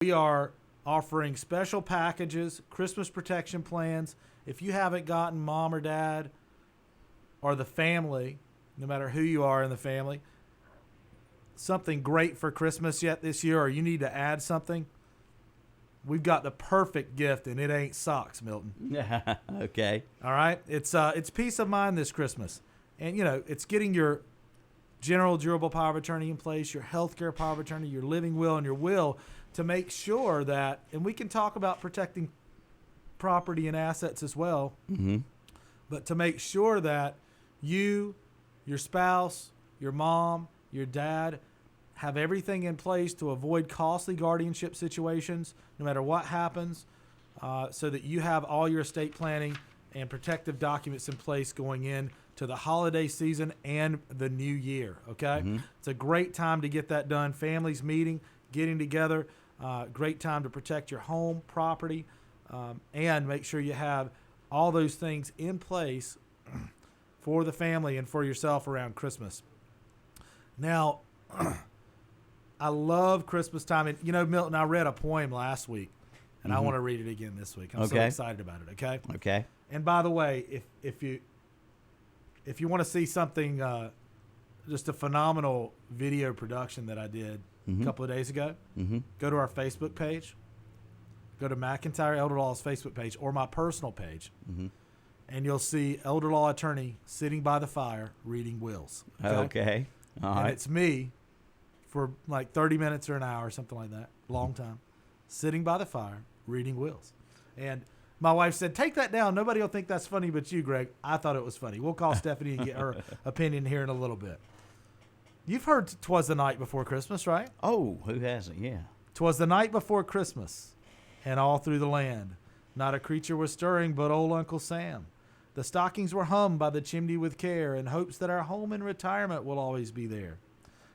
We are offering special packages, Christmas protection plans. If you haven't gotten mom or dad or the family, no matter who you are in the family, something great for Christmas yet this year, or you need to add something, we've got the perfect gift, and it ain't socks, Milton. Okay. All right? It's peace of mind this Christmas. And, it's getting your general durable power of attorney in place, your healthcare power of attorney, your living will, and your will to make sure that, and we can talk about protecting property and assets as well, but to make sure that you, your spouse, your mom, your dad have everything in place to avoid costly guardianship situations, no matter what happens, so that you have all your estate planning and protective documents in place going in to the holiday season and the new year, okay? It's a great time to get that done. Families meeting, getting together, great time to protect your home, property, and make sure you have all those things in place for the family and for yourself around Christmas. Now, I love Christmas time. And, Milton, I read a poem last week, and I want to read it again this week. I'm so excited about it, okay? Okay. And by the way, if you want to see something, just a phenomenal video production that I did a couple of days ago, go to our Facebook page, go to McIntyre Elder Law's Facebook page or my personal page, and you'll see elder law attorney sitting by the fire reading wills. Okay. All and right. it's me for like 30 minutes or an hour or something like that, long time, sitting by the fire reading wills. And my wife said, take that down. Nobody will think that's funny but you, Greg. I thought it was funny. We'll call Stephanie and get her opinion here in a little bit. You've heard 'Twas the Night Before Christmas, right? Oh, who hasn't? Yeah. 'Twas the night before Christmas, and all through the land, not a creature was stirring but old Uncle Sam. The stockings were hummed by the chimney with care in hopes that our home in retirement will always be there.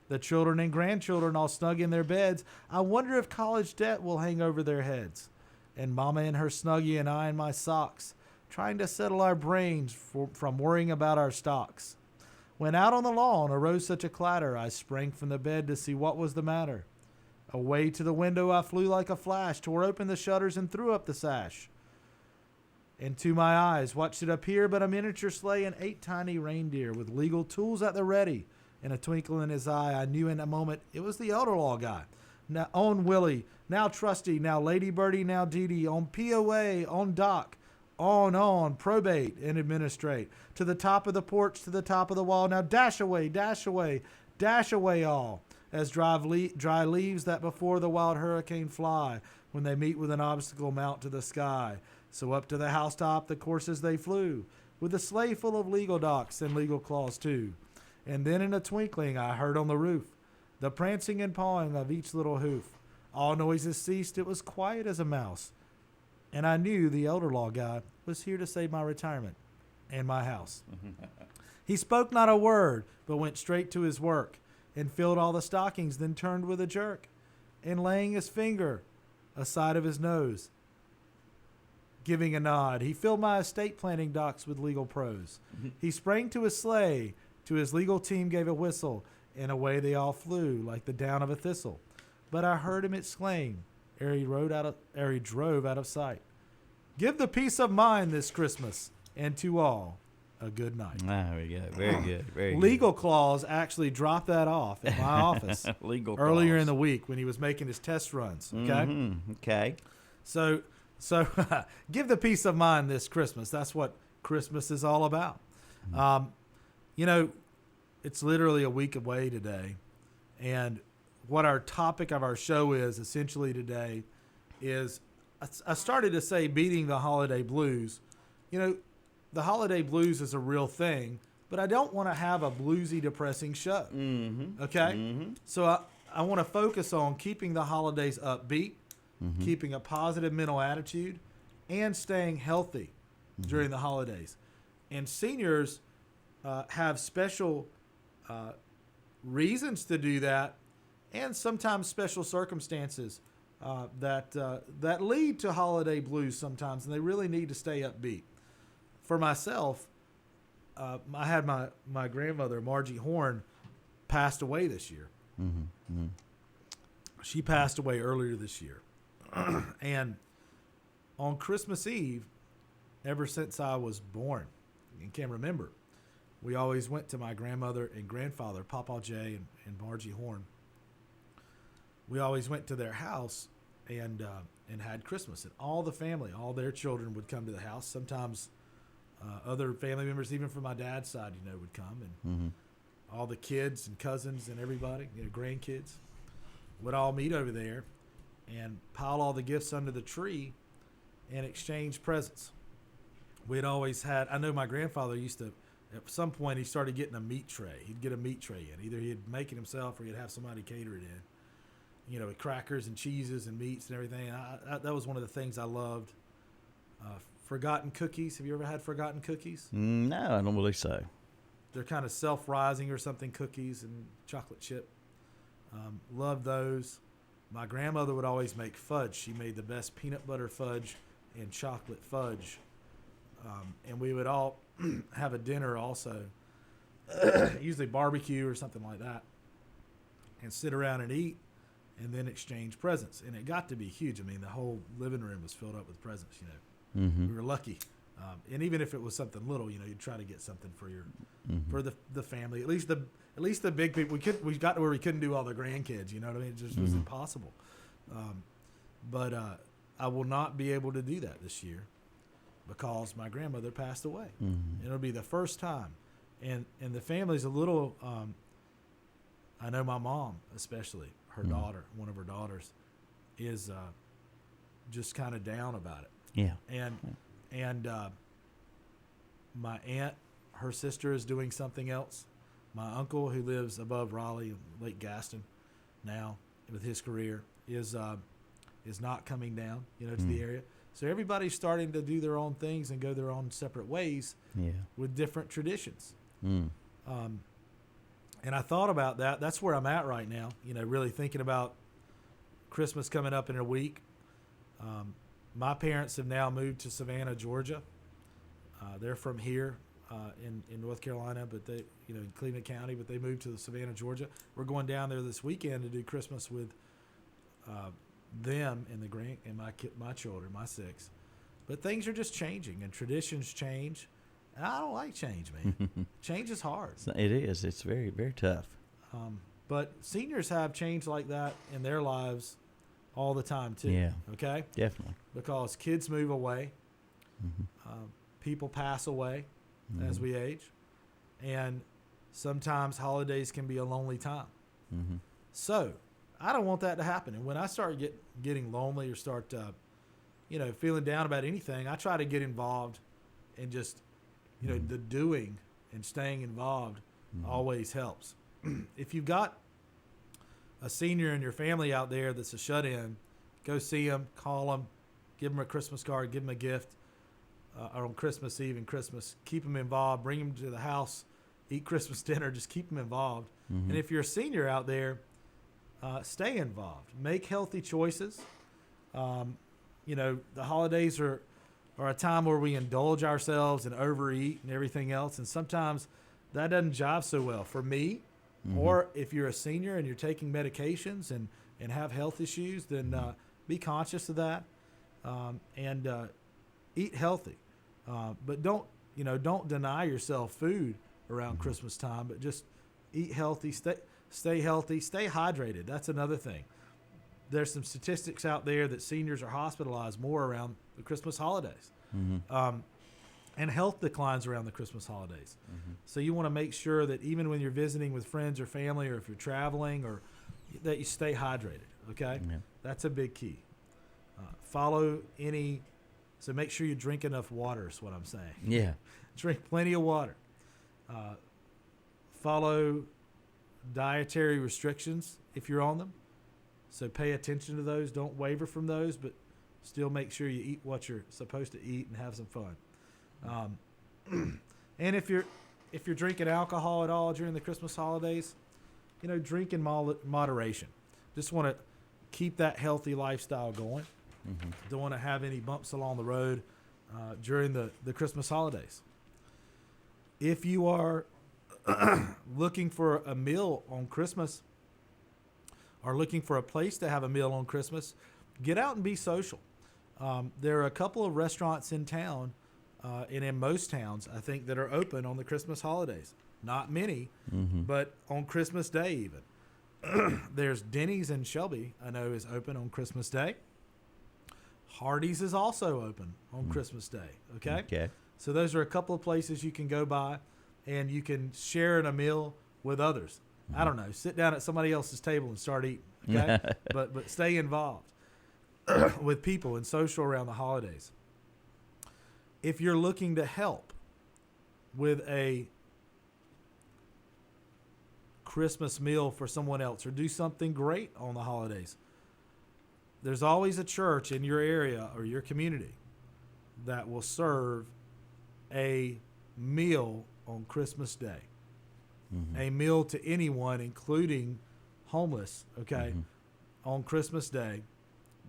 The children and grandchildren all snug in their beds. I wonder if college debt will hang over their heads. And Mama in her snuggie and I in my socks, trying to settle our brains from worrying about our stocks. When out on the lawn arose such a clatter, I sprang from the bed to see what was the matter. Away to the window I flew like a flash, tore open the shutters and threw up the sash. And to my eyes, what should appear but a miniature sleigh and 8 tiny reindeer with legal tools at the ready. In a twinkle in his eye, I knew in a moment it was the elder law guy. Now on Willie, now Trusty, now Lady Birdie, now Dee Dee, on POA, on Doc, on, probate and administrate. To the top of the porch, to the top of the wall, now dash away, dash away, dash away all. As dry leaves that before the wild hurricane fly, when they meet with an obstacle mount to the sky. So up to the housetop the coursers they flew, with a sleigh full of legal docs and legal claws too. And then in a twinkling I heard on the roof the prancing and pawing of each little hoof. All noises ceased, it was quiet as a mouse. And I knew the elder law guy was here to save my retirement and my house. He spoke not a word, but went straight to his work and filled all the stockings, then turned with a jerk. And laying his finger aside of his nose, giving a nod, he filled my estate planning docs with legal prose. He sprang to his sleigh, to his legal team gave a whistle, and away they all flew like the down of a thistle. But I heard him exclaim, ere he drove out of sight, give the peace of mind this Christmas, and to all a good night. There we go. Very good. Very good. Legal Claus actually dropped that off at my office Legal earlier clause. in the week when he was making his test runs. Okay, Okay. so give the peace of mind this Christmas. That's what Christmas is all about. It's literally a week away today, and what our topic of our show is essentially today is, I started to say beating the holiday blues. The holiday blues is a real thing, but I don't want to have a bluesy, depressing show. Okay? So I want to focus on keeping the holidays upbeat, keeping a positive mental attitude, and staying healthy during the holidays. And seniors have special reasons to do that, and sometimes special circumstances that lead to holiday blues sometimes, and they really need to stay upbeat. For myself, I had my grandmother, Margie Horn, passed away this year. She passed away earlier this year. And on Christmas Eve, ever since I was born and can remember, we always went to my grandmother and grandfather, Papa J and Margie Horn. We always went to their house and had Christmas. And all the family, all their children would come to the house. Sometimes other family members, even from my dad's side, would come. And all the kids and cousins and everybody, grandkids, would all meet over there and pile all the gifts under the tree and exchange presents. We'd always had, I know my grandfather used to, at some point he started getting a meat tray. He'd get a meat tray in. Either he'd make it himself or he'd have somebody cater it in. With crackers and cheeses and meats and everything. That was one of the things I loved. Forgotten cookies. Have you ever had forgotten cookies? No, I don't believe so. They're kind of self-rising or something cookies and chocolate chip. Love those. My grandmother would always make fudge. She made the best peanut butter fudge and chocolate fudge. And we would all have a dinner also, usually barbecue or something like that, and sit around and eat and then exchange presents. And it got to be huge. I mean, the whole living room was filled up with presents, We were lucky. And even if it was something little, you'd try to get something for your for the family. At least the big people. We got to where we couldn't do all the grandkids. You know what I mean? It just was impossible. But I will not be able to do that this year because my grandmother passed away. It'll be the first time, and the family's a little. I know my mom, especially her daughter, one of her daughters, is just kind of down about it. Yeah. And my aunt, her sister, is doing something else. My uncle, who lives above Raleigh, Lake Gaston, now with his career, is not coming down, to the area. So everybody's starting to do their own things and go their own separate ways with different traditions. And I thought about that. That's where I'm at right now, really thinking about Christmas coming up in a week. My parents have now moved to Savannah, Georgia. They're from here in North Carolina, but they, in Cleveland County, but they moved to Savannah, Georgia. We're going down there this weekend to do Christmas with them and my children, my 6. But things are just changing and traditions change. And I don't like change, man. Change is hard. It is. It's very, very tough. But seniors have change like that in their lives all the time too. Yeah. Okay? Definitely. Because kids move away. People pass away as we age. And sometimes holidays can be a lonely time. So I don't want that to happen. And when I start getting lonely or start, feeling down about anything, I try to get involved and just, the doing and staying involved always helps. If you've got a senior in your family out there that's a shut-in, go see them, call them, give them a Christmas card, give them a gift on Christmas Eve and Christmas. Keep them involved. Bring them to the house, eat Christmas dinner. Just keep them involved. And if you're a senior out there, stay involved. Make healthy choices. The holidays are a time where we indulge ourselves and overeat and everything else. And sometimes that doesn't jive so well for me. Or if you're a senior and you're taking medications and have health issues, then be conscious of that and eat healthy. But don't deny yourself food around Christmas time, but just eat healthy, stay healthy, stay hydrated. That's another thing. There's some statistics out there that seniors are hospitalized more around the Christmas holidays. And health declines around the Christmas holidays. So you want to make sure that even when you're visiting with friends or family, or if you're traveling, or that you stay hydrated, okay? That's a big key. So make sure you drink enough water is what I'm saying. Yeah. Drink plenty of water. Follow dietary restrictions if you're on them. So pay attention to those. Don't waver from those, but still make sure you eat what you're supposed to eat and have some fun. And if you're drinking alcohol at all during the Christmas holidays, drink in moderation. Just want to keep that healthy lifestyle going. Don't want to have any bumps along the road during the Christmas holidays. If you are looking for a meal on Christmas, or looking for a place to have a meal on Christmas, get out and be social. There are a couple of restaurants in town, and in most towns, I think, that are open on the Christmas holidays. Not many, but on Christmas Day even. There's Denny's in Shelby, I know, is open on Christmas Day. Hardee's is also open on Christmas Day. Okay? Okay. So those are a couple of places you can go by, and you can share in a meal with others. I don't know, sit down at somebody else's table and start eating. Okay? but stay involved with people and social around the holidays. If you're looking to help with a Christmas meal for someone else or do something great on the holidays, there's always a church in your area or your community that will serve a meal on Christmas Day. A meal to anyone, including homeless, okay, on Christmas Day,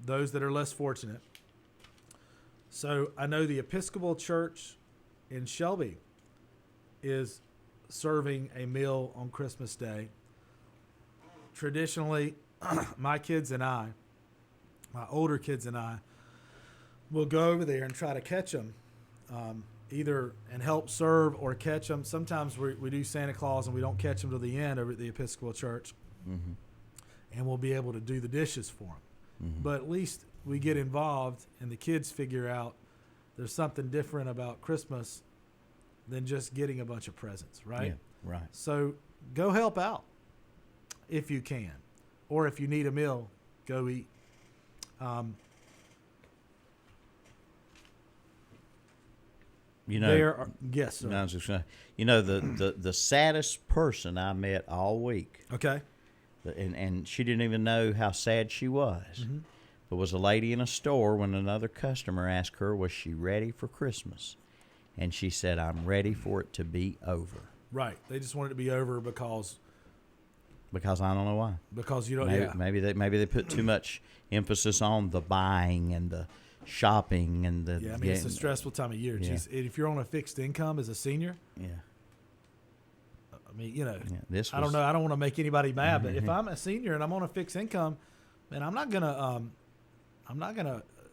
those that are less fortunate. So I know the Episcopal Church in Shelby is serving a meal on Christmas Day. Traditionally, my kids and I, my older kids and I, will go over there and try to catch them, either and help serve or catch them. Sometimes we do Santa Claus and we don't catch them till the end over at the Episcopal Church, and we'll be able to do the dishes for them. But at least we get involved and the kids figure out there's something different about Christmas than just getting a bunch of presents, right? Yeah, right. So go help out if you can, or if you need a meal, go eat. You know, There are, yes, sir. no, I was just gonna, you know, the saddest person I met all week, Okay. and she didn't even know how sad she was. But was a lady in a store when another customer asked her, was she ready for Christmas? And she said, I'm ready for it to be over. Right. They just want it to be over because Because I don't know why. you don't. Maybe they put too much emphasis on the buying and the shopping and the. Yeah, I mean, it's a stressful time of year. Yeah. Geez, if you're on a fixed income as a senior, Yeah. I mean, you know, Yeah, I don't know. I don't want to make anybody mad, but if I'm a senior and I'm on a fixed income, man, I'm not gonna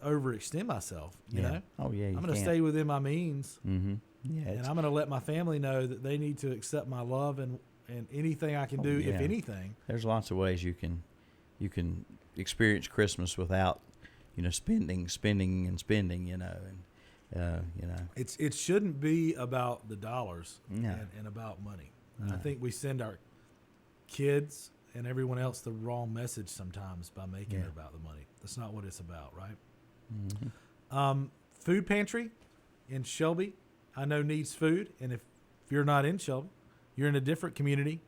overextend myself. You know, Oh yeah. I'm gonna stay within my means, Mm-hmm. Yeah. and I'm gonna let my family know that they need to accept my love and anything I can do, if yeah. anything. There's lots of ways you can experience Christmas without, spending. You know, and It shouldn't be about the dollars No. and about money. No. I think we send our kids and everyone else the wrong message sometimes by making Yeah. it about the money. That's not what it's about, right? Mm-hmm. Food pantry in Shelby, I know, needs food, and if you're not in Shelby, you're in a different community,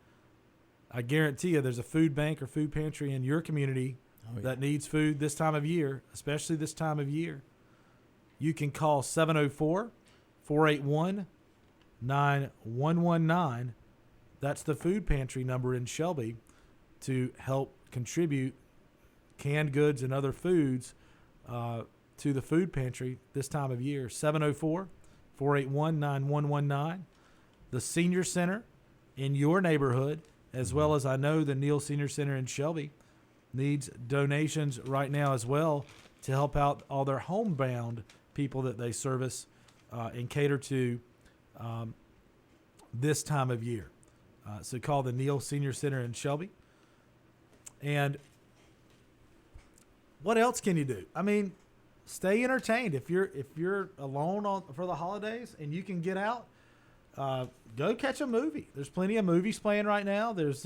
I guarantee you there's a food bank or food pantry in your community that needs food this time of year, especially this time of year. You can call 704-481-9119. That's the food pantry number in Shelby to help contribute canned goods and other foods to the food pantry this time of year. 704-481-9119. The senior center in your neighborhood, as well as I know the Neal Senior Center in Shelby, needs donations right now as well to help out all their homebound people that they service and cater to this time of year. So call the Neal Senior Center in Shelby. And what else can you do? I mean, stay entertained. If you're alone for the holidays and you can get out, go catch a movie. There's plenty of movies playing right now. There's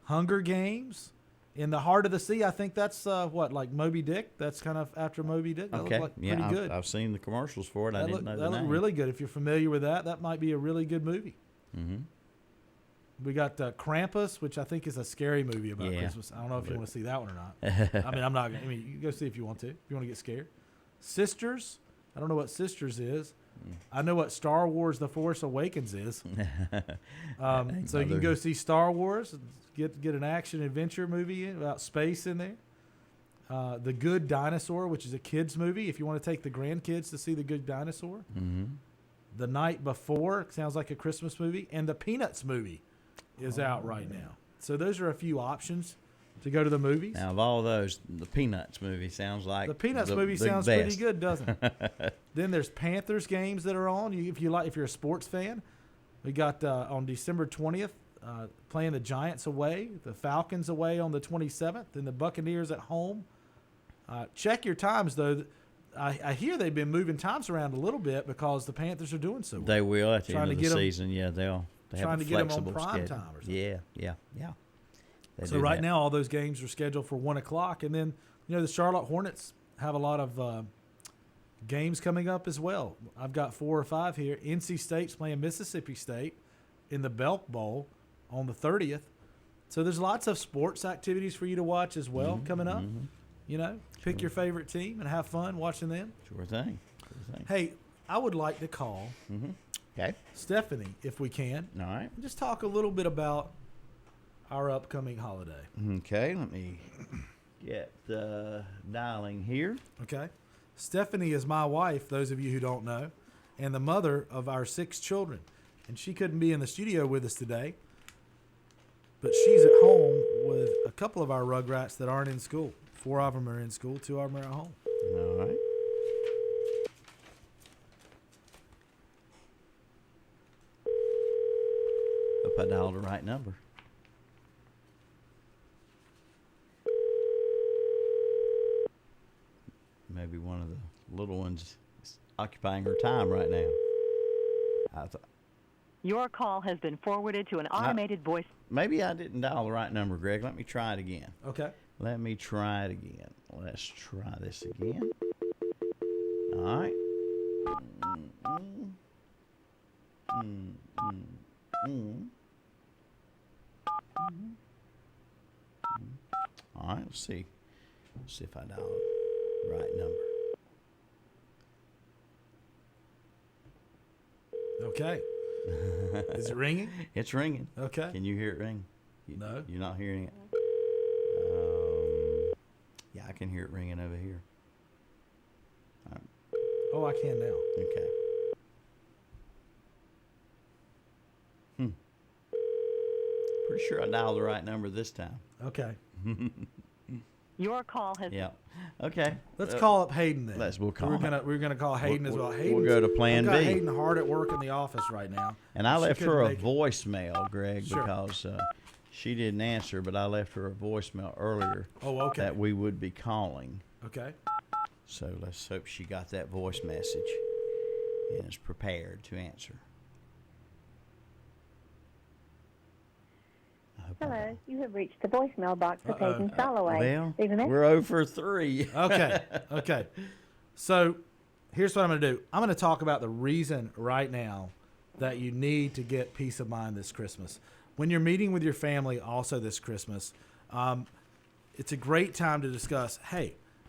Hunger Games, In the Heart of the Sea. I think that's like Moby Dick. That's kind of after Moby Dick. That Okay. looked like Yeah, pretty good. I've seen the commercials for it. I didn't know the that name. looked really good. If you're familiar with that, that might be a really good movie. Mm-hmm. We got Krampus, which I think is a scary movie about Yeah. Christmas. I don't know if you want to see that one or not. I mean, I'm not gonna. I mean, you can go see if you want to. If you want to get scared. Sisters. I don't know what Sisters is. I know what Star Wars: The Force Awakens is. So you can go see Star Wars. Get an action adventure movie about space in there. The Good Dinosaur, which is a kids movie. If you want to take the grandkids to see The Good Dinosaur. Mm-hmm. The Night Before sounds like a Christmas movie, and the Peanuts movie is out right now. So those are a few options to go to the movies. Now, of all those, the Peanuts movie sounds like The Peanuts movie the sounds best. pretty good, doesn't it? Then there's Panthers games that are on. If you're a sports fan, we got on December 20th playing the Giants away, the Falcons away on the 27th, and the Buccaneers at home. Check your times though. I hear they've been moving times around a little bit because the Panthers are doing so well. They will at the Trying end of to the get 'em- season. Yeah, they trying have to a get 'em on flexible prime schedule. time or something. Yeah. They So do right that. now, all those games are scheduled for 1 o'clock, and then the Charlotte Hornets have a lot of games coming up as well. I've got 4 or 5 here. NC State's playing Mississippi State in the Belk Bowl on the 30th. So there's lots of sports activities for you to watch as well coming up. Pick your favorite team and have fun watching them. Sure thing. Hey, I would like to call Okay. Stephanie, if we can, All right. and just talk a little bit about our upcoming holiday. Okay. Let me get the dialing here. Okay. Stephanie is my wife, those of you who don't know, and the mother of our 6 children. And she couldn't be in the studio with us today, but she's at home with a couple of our Rugrats that aren't in school. 4 of them are in school, 2 of them are at home. All right. Hope I dialed the right number. Maybe one of the little ones is occupying her time right now. Your call has been forwarded to an automated voice. Maybe I didn't dial the right number, Greg. Let me try it again. Okay. Let me try it again. Let's try this again. All right. All right, let's see. Let's see if I dial the right number. Okay. Is it ringing? It's ringing. Okay. Can you hear it ring? No. You're not hearing it? Yeah, I can hear it ringing over here. Oh, I can now. Okay. Pretty sure I dialed the right number this time. Okay. Your call has Yeah. Okay. Let's call up Hayden then. we'll call him. We're gonna call Hayden as well. We'll go to Plan I've got B. Hayden hard at work in the office right now. And I She left her couldn't a make it. voicemail, Greg, Sure. because she didn't answer, but I left her a voicemail earlier Oh, okay. that we would be calling. Okay. So let's hope she got that voice message and is prepared to answer. I hope I Hello, don't. you have reached the voicemail box of Uh-oh. Hayden Soloway. Well, Leave a message. we're 0 for 3. Okay. Okay. So here's what I'm going to do. I'm going to talk about the reason right now that you need to get peace of mind this Christmas. When you're meeting with your family also this Christmas, it's a great time to discuss,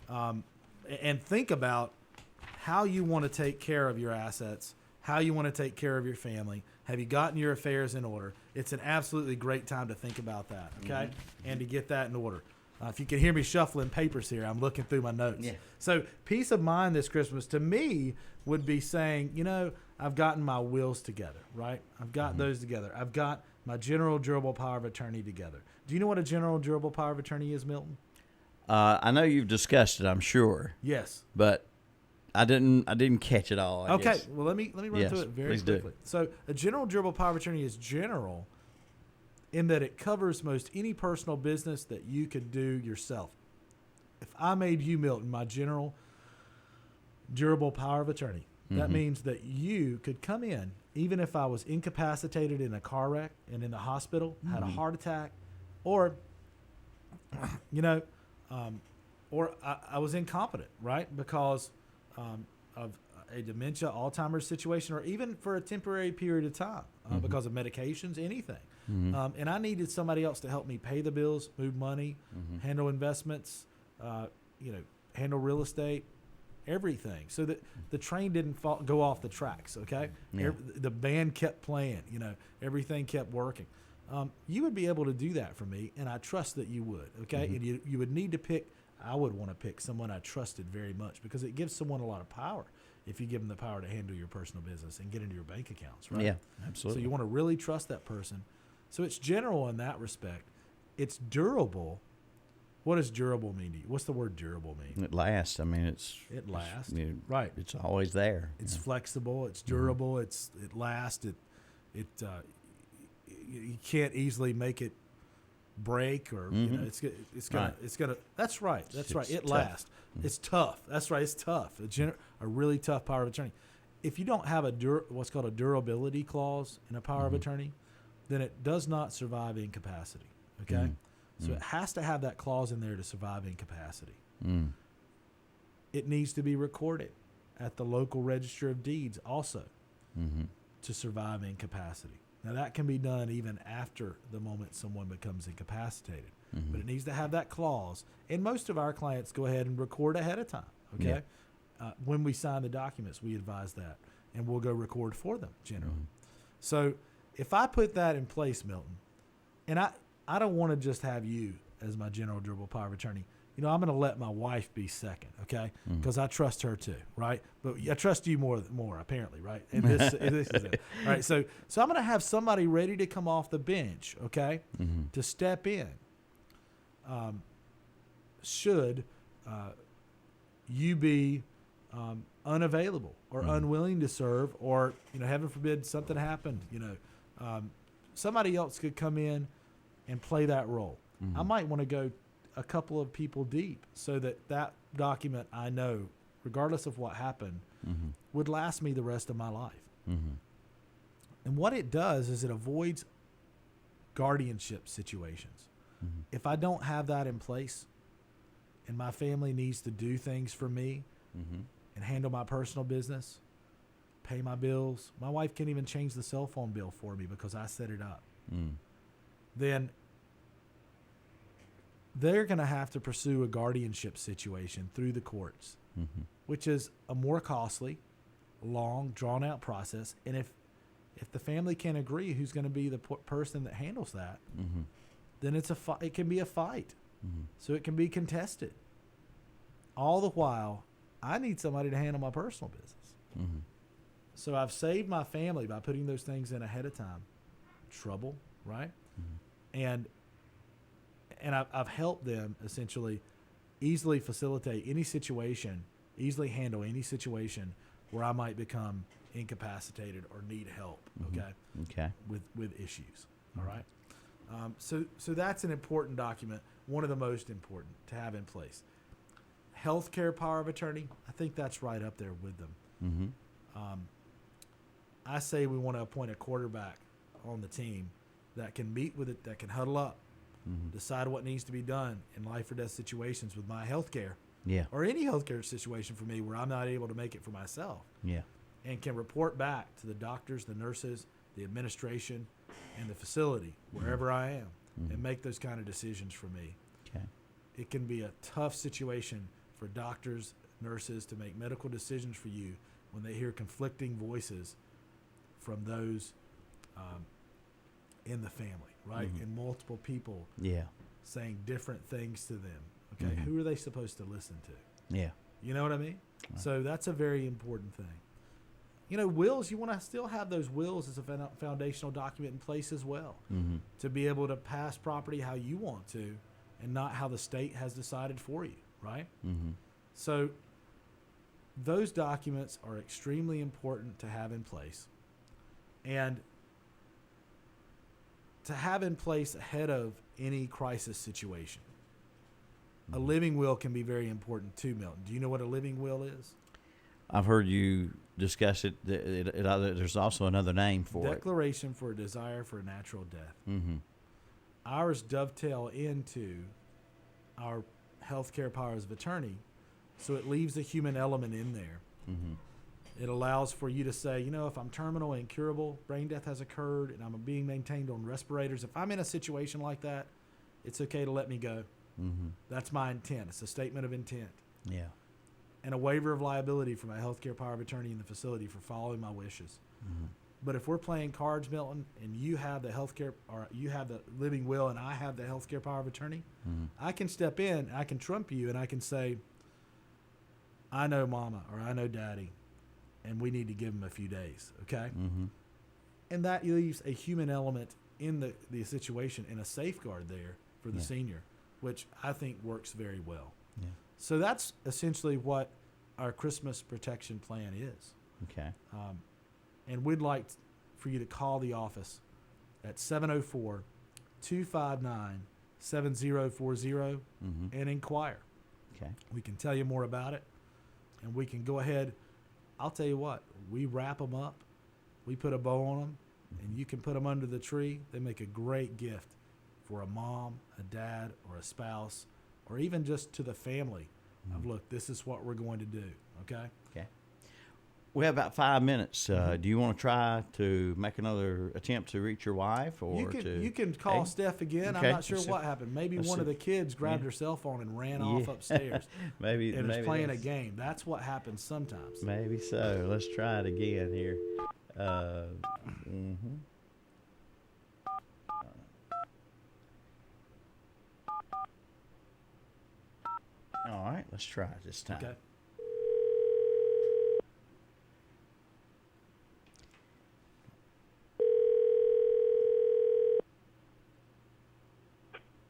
and think about how you want to take care of your assets, how you want to take care of your family. Have you gotten your affairs in order? It's an absolutely great time to think about that, okay? And to get that in order. If you can hear me shuffling papers here, I'm looking through my notes. Yeah. So peace of mind this Christmas to me would be saying, I've gotten my wills together, right? I've got those together. I've got my general durable power of attorney together. Do you know what a general durable power of attorney is, Milton? I know you've discussed it, I'm sure, Yes. but I didn't catch it all. I Okay. guess. Well, let me run Yes, through it very please do. quickly. So, a general durable power of attorney is general in that it covers most any personal business that you could do yourself. If I made you, Milton, my general durable power of attorney, that means that you could come in even if I was incapacitated in a car wreck and in the hospital, had a heart attack, or or I was incompetent, right? Because of a dementia, Alzheimer's situation, or even for a temporary period of time because of medications, anything. And I needed somebody else to help me pay the bills, move money, handle investments, handle real estate, everything. So that the train didn't go off the tracks, okay? Yeah. The band kept playing, everything kept working. You would be able to do that for me, and I trust that you would, okay? And you would need to pick, I would want to pick someone I trusted very much because it gives someone a lot of power if you give them the power to handle your personal business and get into your bank accounts, right? Yeah, So absolutely. you want to really trust that person. So it's general in that respect. It's durable What does durable mean to you? What's the word durable mean? It lasts. I mean, it's It lasts. you- Right. It's always there. It's flexible. It's durable. It lasts. You can't easily make it break or you know it's gonna. That's right. That's right. It's It tough. lasts. It's tough. That's right. It's tough. A really tough power of attorney. If you don't have what's called a durability clause in a power of attorney, then it does not survive incapacity. Okay. So it has to have that clause in there to survive incapacity. Mm. It needs to be recorded at the local register of deeds also to survive incapacity. Now that can be done even after the moment someone becomes incapacitated, but it needs to have that clause. And most of our clients go ahead and record ahead of time. Okay, when we sign the documents, we advise that, and we'll go record for them generally. So if I put that in place, Milton, and I don't want to just have you as my general durable power of attorney. You know, I'm going to let my wife be second, okay? Because I trust her too, right? But I trust you more apparently, right? And this is it. All right, so I'm going to have somebody ready to come off the bench, okay, to step in. Should you be unavailable or unwilling to serve, or heaven forbid something happened, somebody else could come in and play that role. I might want to go a couple of people deep so that document, I know, regardless of what happened, would last me the rest of my life. And what it does is it avoids guardianship situations. If I don't have that in place and my family needs to do things for me and handle my personal business, pay my bills, my wife can't even change the cell phone bill for me because I set it up, then they're going to have to pursue a guardianship situation through the courts, which is a more costly, long, drawn-out process. And if the family can't agree who's going to be the person that handles that, then it can be a fight. So it can be contested. All the while, I need somebody to handle my personal business. So I've saved my family by putting those things in ahead of time. Trouble, right? And I've helped them essentially easily facilitate any situation, easily handle any situation where I might become incapacitated or need help. Okay. With issues. All right. So that's an important document, one of the most important to have in place. Healthcare power of attorney, I think that's right up there with them. I say we want to appoint a quarterback on the team that can meet with it, that can huddle up, decide what needs to be done in life or death situations with my healthcare, or any healthcare situation for me where I'm not able to make it for myself, and can report back to the doctors, the nurses, the administration, and the facility wherever I am, and make those kind of decisions for me. Okay. It can be a tough situation for doctors, nurses to make medical decisions for you when they hear conflicting voices from those in the family, right? And multiple people saying different things to them. Okay, who are they supposed to listen to? You know what I mean? Right. So that's a very important thing. Wills, you want to still have those wills as a foundational document in place as well, to be able to pass property how you want to and not how the state has decided for you, right? So those documents are extremely important to have in place, and to have in place ahead of any crisis situation. A living will can be very important too, Milton. Do you know what a living will is? I've heard you discuss it. There's also another name for it. Declaration for a desire for a natural death. Ours dovetail into our healthcare powers of attorney, so it leaves a human element in there. It allows for you to say, if I'm terminal and incurable, brain death has occurred, and I'm being maintained on respirators. If I'm in a situation like that, it's okay to let me go. That's my intent. It's a statement of intent. And a waiver of liability for my healthcare power of attorney in the facility for following my wishes. But if we're playing cards, Milton, and you have the healthcare, or you have the living will, and I have the healthcare power of attorney, I can step in, I can trump you, and I can say, I know Mama or I know Daddy, and we need to give them a few days, okay? And that leaves a human element in the situation and a safeguard there for the senior which I think works very well. Yeah. So that's essentially what our Christmas protection plan is. Okay. And we'd like for you to call the office at 704-259-7040 and inquire. Okay. We can tell you more about it, and we can go ahead. I'll tell you what, we wrap them up, we put a bow on them, and you can put them under the tree. They make a great gift for a mom, a dad, or a spouse, or even just to the family of, look, this is what we're going to do, okay? Okay. We have about 5 minutes. Do you want to try to make another attempt to reach your wife, or You can call Okay. Steph again. Okay. I'm not sure Let's see. what happened. Maybe Let's one see. of the kids grabbed her cell phone and ran off upstairs maybe and was maybe playing a that's- game. That's what happens sometimes. Maybe so. Let's try it again here. All right, let's try it this time. Okay.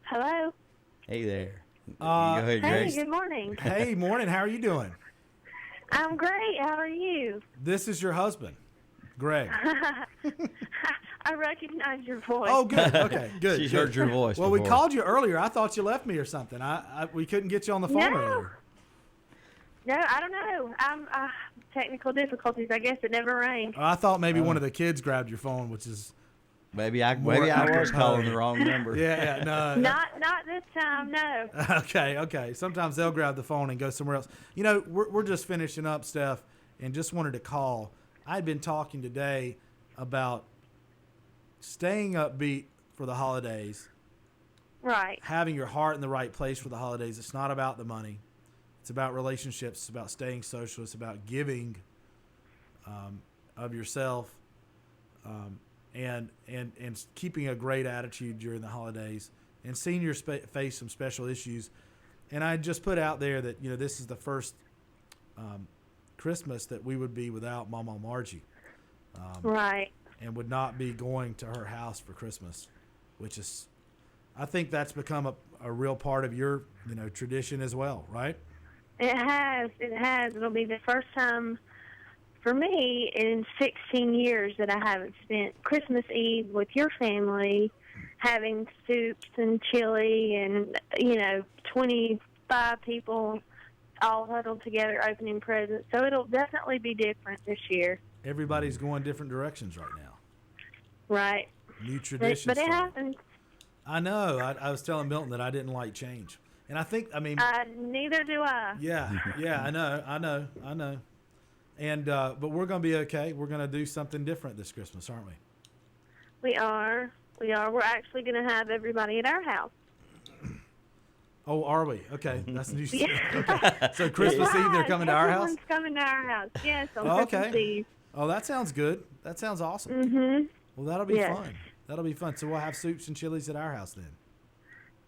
Hello. Hey there. Go ahead, Hey, Grace. good morning. Hey, morning. How are you doing? I'm great. How are you? This is your husband, Greg. I recognize your voice. Oh, good. Okay, good. She's good. heard your voice Well, we before. called you earlier. I thought you left me or something. We couldn't get you on the phone No. earlier. No, I don't know. I'm technical difficulties. I guess it never rang. I thought maybe one of the kids grabbed your phone, which is Maybe I More was calling the wrong number. yeah, no. Not this time. No. Okay. Sometimes they'll grab the phone and go somewhere else. You know, we're just finishing up, Steph, and just wanted to call. I'd been talking today about staying upbeat for the holidays, Right. having your heart in the right place for the holidays. It's not about the money. It's about relationships. It's about staying social. It's about giving of yourself and keeping a great attitude during the holidays. And seniors face some special issues. And I just put out there that, this is the first Christmas that we would be without Mama Margie Right. and would not be going to her house for Christmas, which is, I think that's become a real part of your, tradition as well, right? It has. It has. It'll be the first time for me in 16 years that I haven't spent Christmas Eve with your family, having soups and chili and, 25 people all huddled together opening presents. So it'll definitely be different this year. Everybody's going different directions right now. Right. New traditions. But it starting. happens. I know. I was telling Milton that I didn't like change. And I think, Neither do I. yeah, I know. And, but we're going to be okay. We're going to do something different this Christmas, aren't we? We are. We're actually going to have everybody at our house. Oh, are we? Okay. That's new. Yeah. Okay. So Christmas Eve, they're coming to our house? Everyone's coming to our house. Yes, on Oh, Christmas okay. Eve. Oh, that sounds good. That sounds awesome. Mm-hmm. Well, that'll be Yes. fun. That'll be fun. So we'll have soups and chilies at our house then.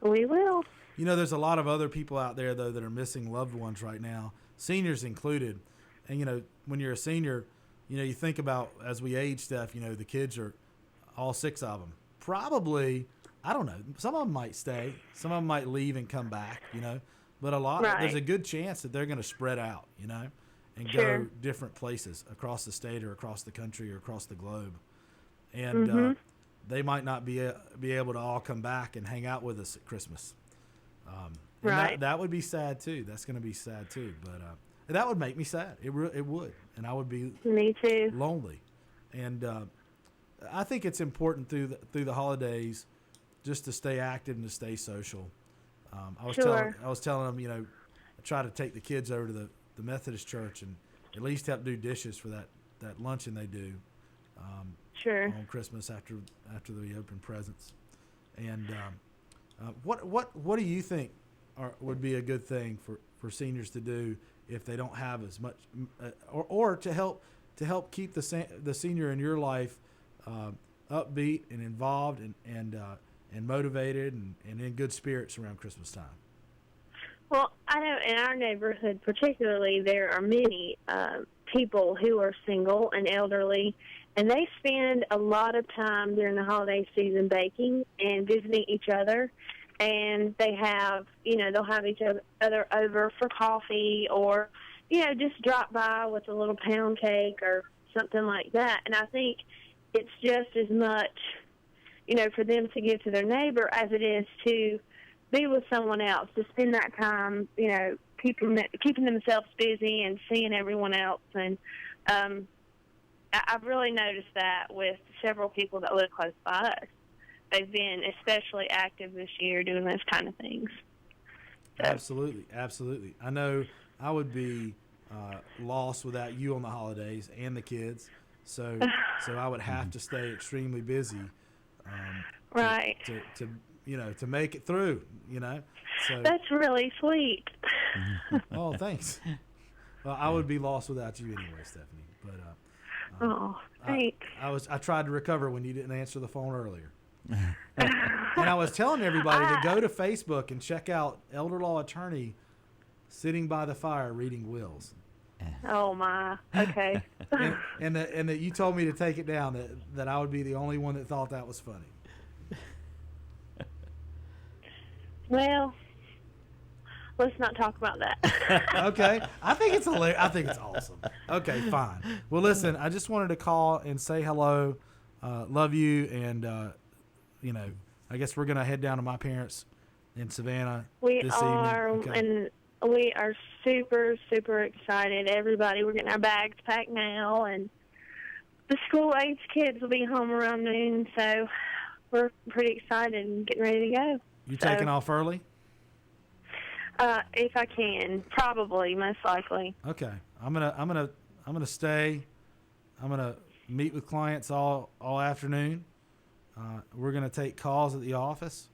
We will. There's a lot of other people out there, though, that are missing loved ones right now, seniors included. And, when you're a senior, you think about as we age, Steph, the kids are all 6 of them. Probably, I don't know, some of them might stay. Some of them might leave and come back, But Right. there's a good chance that they're going to spread out, and Sure. go different places across the state or across the country or across the globe. And they might not be able to all come back and hang out with us at Christmas. And Right. that would be sad too. That's going to be sad too. But that would make me sad. It would, and I would be Me too. lonely. And I think it's important through the holidays just to stay active and to stay social. I was Sure. telling them, I try to take the kids over to the Methodist church and at least help do dishes for that luncheon they do Sure. on Christmas after we open presents. And what do you think would be a good thing for seniors to do if they don't have as much, or to help keep the senior in your life upbeat and involved and motivated and in good spirits around Christmas time? Well, I know in our neighborhood particularly there are many people who are single and elderly, and they spend a lot of time during the holiday season baking and visiting each other. and they have, they'll have each other over for coffee or, just drop by with a little pound cake or something like that. And I think it's just as much, for them to give to their neighbor as it is to be with someone else, to spend that time, keeping themselves busy and seeing everyone else. And I've really noticed that with several people that live close by us. They've been especially active this year doing those kind of things. So. Absolutely. I know I would be lost without you on the holidays and the kids. So I would have to stay extremely busy. Right. To make it through, So that's really sweet. Oh, thanks. Well, I would be lost without you anyway, Stephanie. But thanks. I tried to recover when you didn't answer the phone earlier. And I was telling everybody to go to Facebook and check out elder law attorney sitting by the fire reading wills. Oh my. Okay. and that you told me to take it down, that I would be the only one that thought that was funny. Well, let's not talk about that. Okay. I think it's hilarious. I think it's awesome. Okay, fine. Well, listen, I just wanted to call and say hello. Love you. And, I guess we're going to head down to my parents in Savannah this evening. Okay. And we are super, super excited. Everybody, we're getting our bags packed now. And the school-age kids will be home around noon. So we're pretty excited and getting ready to go. You taking off early? If I can, probably, most likely. Okay, I'm gonna stay. I'm gonna meet with clients all afternoon. We're gonna take calls at the office,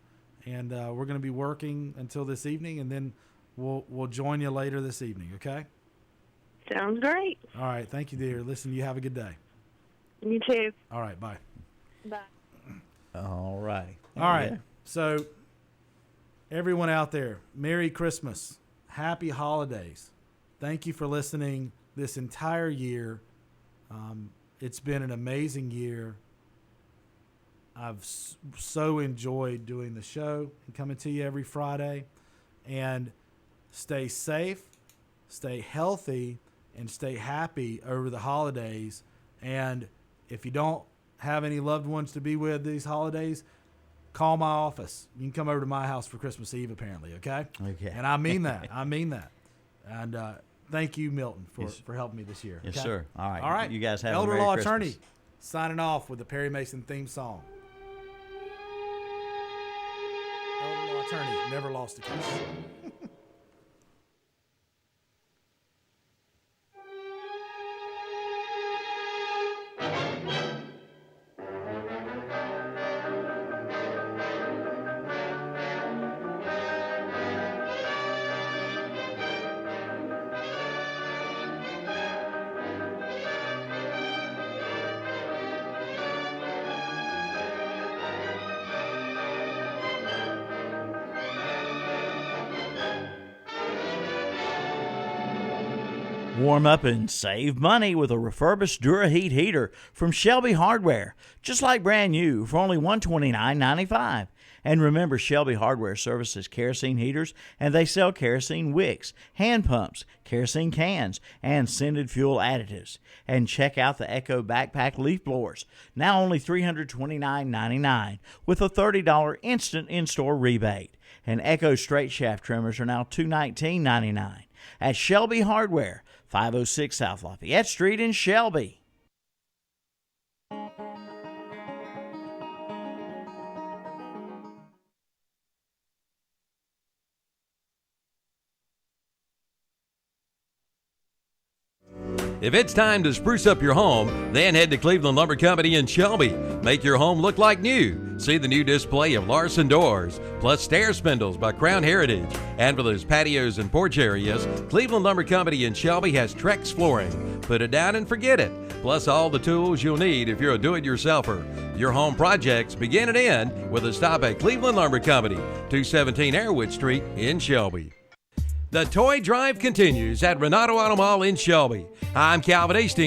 and we're gonna be working until this evening, and then we'll join you later this evening. Okay? Sounds great. All right, thank you, dear. Listen, you have a good day. You too. All right, bye. Bye. All right. All right. So, everyone out there, Merry Christmas. Happy holidays. Thank you for listening this entire year. It's been an amazing year. I've so enjoyed doing the show and coming to you every Friday. And stay safe, stay healthy, and stay happy over the holidays. And if you don't have any loved ones to be with these holidays, call my office. You can come over to my house for Christmas Eve, apparently, okay? Okay. And I mean that. And thank you, Milton, for helping me this year. Yes, okay? sir. All right. All right. You guys have Elder a Merry Law Christmas. Attorney signing off with the Perry Mason theme song. Elder Law Attorney never lost a case. Warm up and save money with a refurbished DuraHeat heater from Shelby Hardware, just like brand new for only $129.95. And remember, Shelby Hardware services kerosene heaters, and they sell kerosene wicks, hand pumps, kerosene cans, and scented fuel additives. And check out the Echo Backpack leaf blowers, now only $329.99 with a $30 instant in-store rebate. And Echo straight shaft trimmers are now $219.99 at Shelby Hardware, 506 South Lafayette Street in Shelby. If it's time to spruce up your home, then head to Cleveland Lumber Company in Shelby. Make your home look like new. See the new display of Larson doors, plus stair spindles by Crown Heritage. And for those patios and porch areas, Cleveland Lumber Company in Shelby has Trex flooring. Put it down and forget it. Plus all the tools you'll need if you're a do-it-yourselfer. Your home projects begin and end with a stop at Cleveland Lumber Company, 217 Airwood Street in Shelby. The toy drive continues at Renato Auto Mall in Shelby. I'm Calvin Hastings.